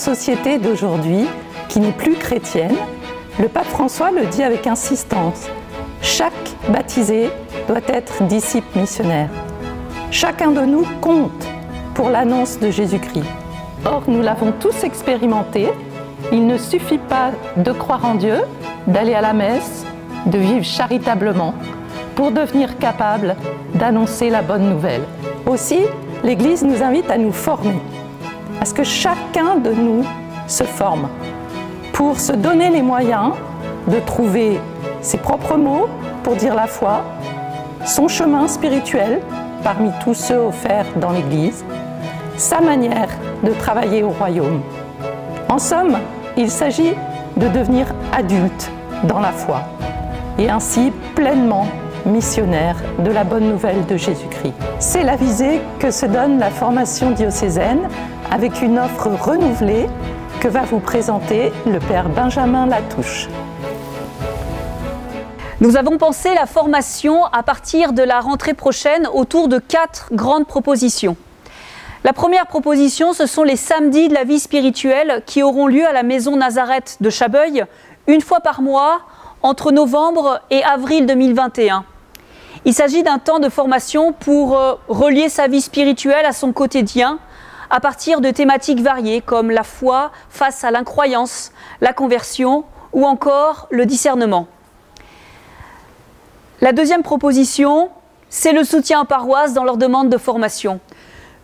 société d'aujourd'hui qui n'est plus chrétienne, le pape François le dit avec insistance. Chaque baptisé doit être disciple missionnaire. Chacun de nous compte pour l'annonce de Jésus-Christ. Or, nous l'avons tous expérimenté. Il ne suffit pas de croire en Dieu, d'aller à la messe, de vivre charitablement pour devenir capable d'annoncer la bonne nouvelle. Aussi, l'Église nous invite à nous former, à ce que chacun de nous se forme pour se donner les moyens de trouver ses propres mots pour dire la foi, son chemin spirituel parmi tous ceux offerts dans l'Église, sa manière de travailler au royaume. En somme, il s'agit de devenir adulte dans la foi et ainsi pleinement missionnaire de la bonne nouvelle de Jésus-Christ. C'est la visée que se donne la formation diocésaine avec une offre renouvelée que va vous présenter le Père Benjamin Latouche. Nous avons pensé la formation à partir de la rentrée prochaine autour de 4 grandes propositions. La première proposition, ce sont les samedis de la vie spirituelle qui auront lieu à la Maison Nazareth de Chabeuil, une fois par mois, entre novembre et avril 2021. Il s'agit d'un temps de formation pour relier sa vie spirituelle à son quotidien, à partir de thématiques variées comme la foi face à l'incroyance, la conversion ou encore le discernement. La deuxième proposition, c'est le soutien aux paroisses dans leur demande de formation.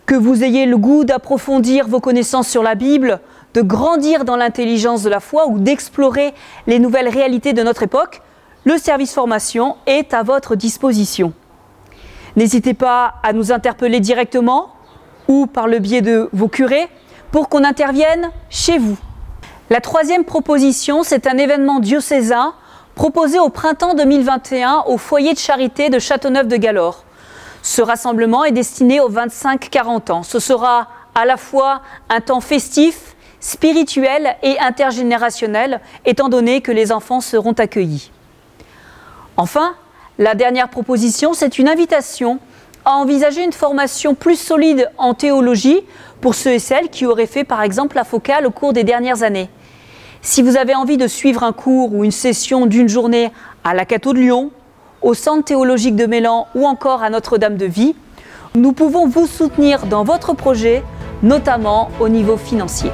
Que vous ayez le goût d'approfondir vos connaissances sur la Bible, de grandir dans l'intelligence de la foi ou d'explorer les nouvelles réalités de notre époque, le service formation est à votre disposition. N'hésitez pas à nous interpeller directement ou par le biais de vos curés pour qu'on intervienne chez vous. La troisième proposition, c'est un événement diocésain proposé au printemps 2021 au foyer de charité de Châteauneuf-de-Galorre. Ce rassemblement est destiné aux 25-40 ans. Ce sera à la fois un temps festif, spirituel et intergénérationnel, étant donné que les enfants seront accueillis. Enfin, la dernière proposition, c'est une invitation à envisager une formation plus solide en théologie pour ceux et celles qui auraient fait par exemple la focale au cours des dernières années. Si vous avez envie de suivre un cours ou une session d'une journée à la Catho de Lyon, au Centre théologique de Mélan ou encore à Notre-Dame de Vie, nous pouvons vous soutenir dans votre projet, notamment au niveau financier.